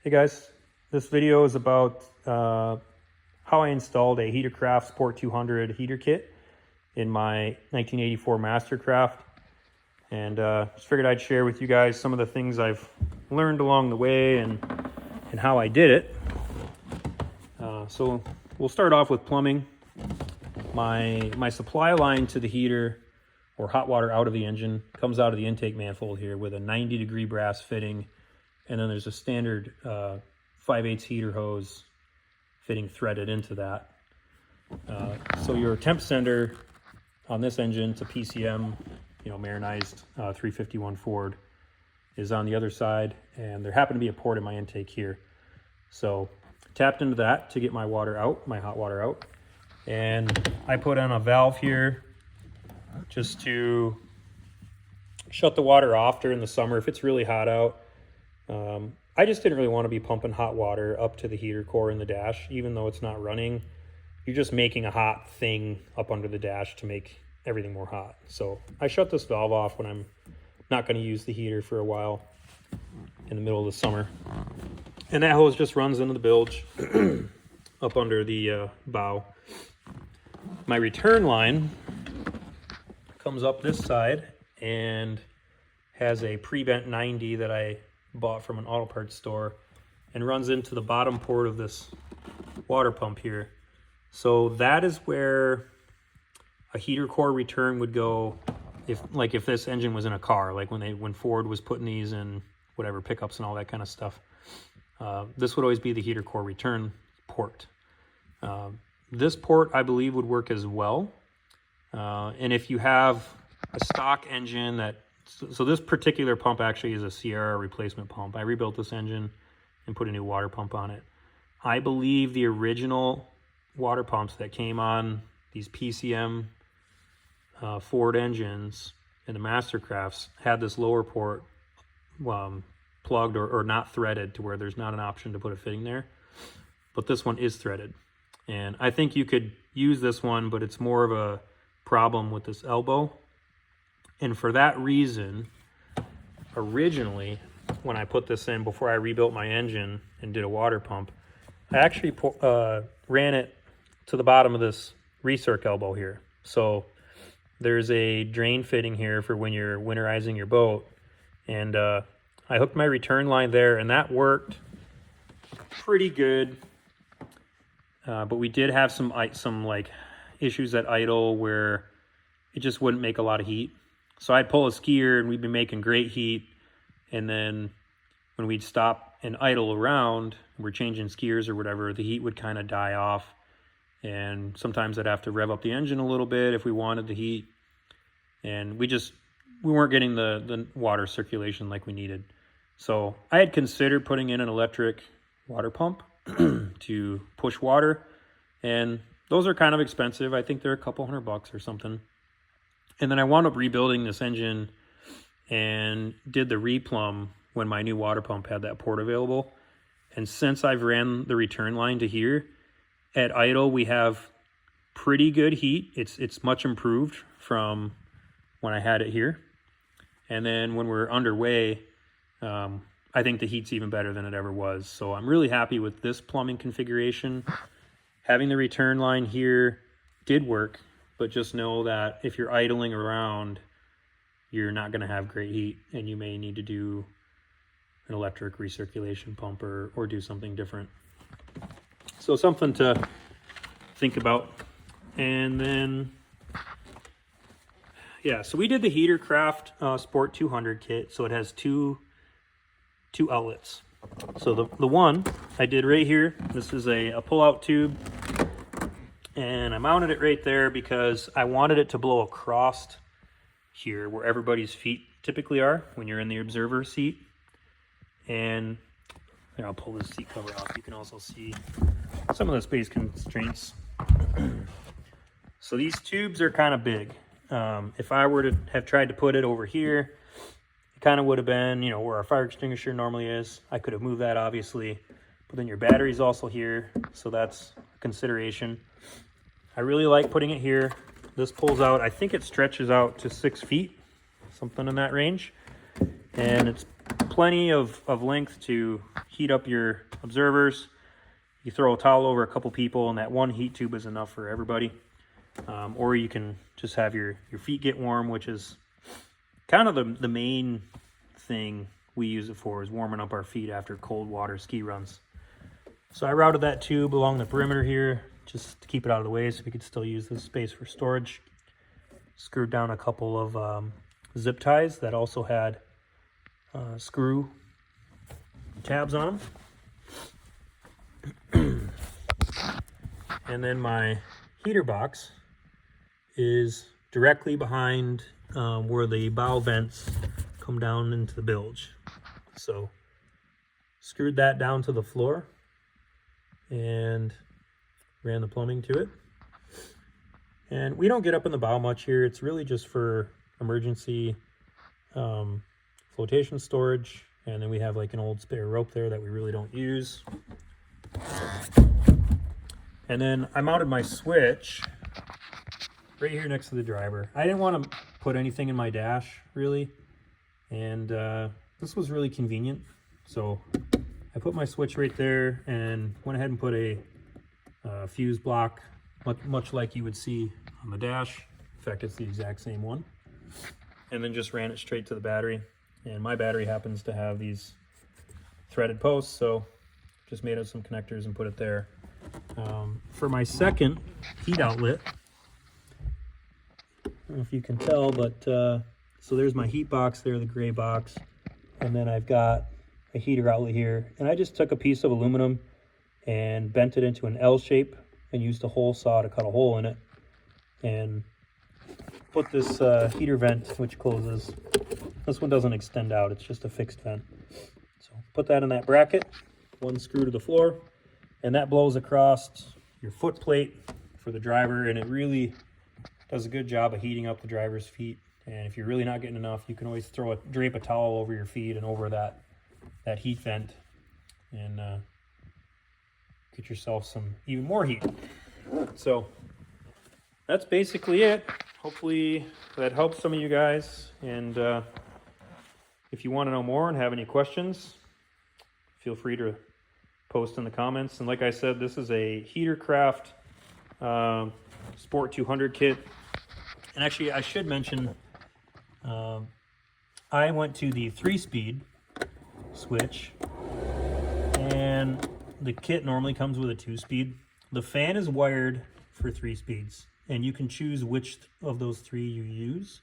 Hey guys, this video is about how I installed a Heatercraft Sport 200 heater kit in my 1984 Mastercraft, and just figured I'd share with you guys some of the things I've learned along the way and how I did it. So we'll start off with plumbing. My supply line to the heater, or hot water out of the engine, comes out of the intake manifold here with a 90-degree brass fitting. And then there's a standard 5/8 heater hose fitting threaded into that. So your temp sender on this engine, it's a PCM, marinized 351 Ford, is on the other side, and there happened to be a port in my intake here. So tapped into that to get my water out, my hot water out. And I put on a valve here just to shut the water off during the summer if it's really hot out. I just didn't really want to be pumping hot water up to the heater core in the dash, even though it's not running. You're just making a hot thing up under the dash to make everything more hot. So I shut this valve off when I'm not going to use the heater for a while in the middle of the summer. And that hose just runs into the bilge up under the bow. My return line comes up this side and has a pre-bent 90 that I bought from an auto parts store, and runs into the bottom port of this water pump here. So that is where a heater core return would go if this engine was in a car, like when Ford was putting these in whatever pickups and all that kind of stuff. This would always be the heater core return port. This port, I believe, would work as well. And if you have a stock engine that So this particular pump actually is a Sierra replacement pump. I rebuilt this engine and put a new water pump on it. I believe the original water pumps that came on these PCM Ford engines and the Mastercrafts had this lower port plugged or not threaded to where there's not an option to put a fitting there. But this one is threaded. And I think you could use this one, but it's more of a problem with this elbow. And for that reason, originally, when I put this in before I rebuilt my engine and did a water pump, I actually ran it to the bottom of this recirc elbow here. So there's a drain fitting here for when you're winterizing your boat. And I hooked my return line there, and that worked pretty good. But we did have some like issues at idle where it just wouldn't make a lot of heat. So I'd pull a skier and we'd be making great heat. And then when we'd stop and idle around, we're changing skiers or whatever, the heat would kind of die off. And sometimes I'd have to rev up the engine a little bit if we wanted the heat. And we weren't getting the water circulation like we needed. So I had considered putting in an electric water pump to push water. And those are kind of expensive. I think they're a couple $100 or something. And then I wound up rebuilding this engine and did the replumb when my new water pump had that port available. And since I've ran the return line to here, at idle we have pretty good heat. It's much improved from when I had it here. And then when we're underway, I think the heat's even better than it ever was. So I'm really happy with this plumbing configuration. Having the return line here did work. But just know that if you're idling around, you're not going to have great heat, and you may need to do an electric recirculation pump or do something different. So something to think about. And then, yeah, so we did the Heatercraft Sport 200 kit. So it has two outlets. So the one I did right here, this is a pull-out tube. And I mounted it right there because I wanted it to blow across here where everybody's feet typically are when you're in the observer seat. And here, I'll pull this seat cover off. You can also see some of the space constraints. So these tubes are kind of big. If I were to have tried to put it over here, it kind of would have been, where our fire extinguisher normally is. I could have moved that, obviously. But then your battery's also here, so that's a consideration. I really like putting it here. This pulls out, I think it stretches out to 6 feet, something in that range. And it's plenty of length to heat up your observers. You throw a towel over a couple people, and that one heat tube is enough for everybody. Or you can just have your feet get warm, which is kind of the main thing we use it for, is warming up our feet after cold water ski runs. So I routed that tube along the perimeter here just to keep it out of the way so we could still use this space for storage. Screwed down a couple of zip ties that also had screw tabs on them. And then my heater box is directly behind where the bow vents come down into the bilge. So screwed that down to the floor and ran the plumbing to it. And we don't get up in the bow much here. It's really just for emergency flotation storage. And then we have like an old spare rope there that we really don't use. And then I mounted my switch right here next to the driver. I didn't want to put anything in my dash, really. And this was really convenient. So I put my switch right there and went ahead and put a fuse block, much like you would see on the dash. In fact, it's the exact same one. And then just ran it straight to the battery. And my battery happens to have these threaded posts, so just made up some connectors and put it there. For my second heat outlet, I don't know if you can tell, but so there's my heat box there, the gray box, and then I've got a heater outlet here. And I just took a piece of aluminum and bent it into an L shape and used a hole saw to cut a hole in it and put this heater vent, which closes. This one doesn't extend out, it's just a fixed vent. So put that in that bracket, one screw to the floor, and that blows across your foot plate for the driver, and it really does a good job of heating up the driver's feet. And if you're really not getting enough, you can always drape a towel over your feet and over that heat vent and get yourself some even more heat. So that's basically it. Hopefully that helps some of you guys. And if you want to know more and have any questions, feel free to post in the comments. And like I said, this is a Heatercraft Sport 200 kit. And actually, I should mention, I went to the 3-speed switch, and the kit normally comes with a 2-speed. The fan is wired for 3 speeds, and you can choose which of those 3 you use.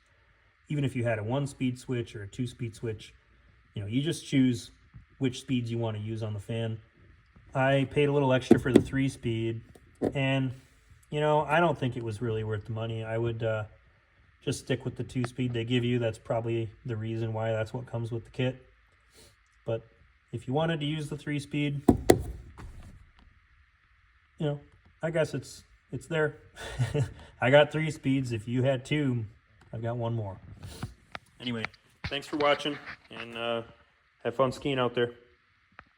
Even if you had a 1-speed switch or a 2-speed switch, you just choose which speeds you want to use on the fan. I paid a little extra for the 3-speed, and I don't think it was really worth the money. I would just stick with the 2-speed they give you. That's probably the reason why that's what comes with the kit. But if you wanted to use the 3-speed, I guess it's there. I got 3 speeds. If you had 2, I've got 1 more. Anyway, thanks for watching, and have fun skiing out there.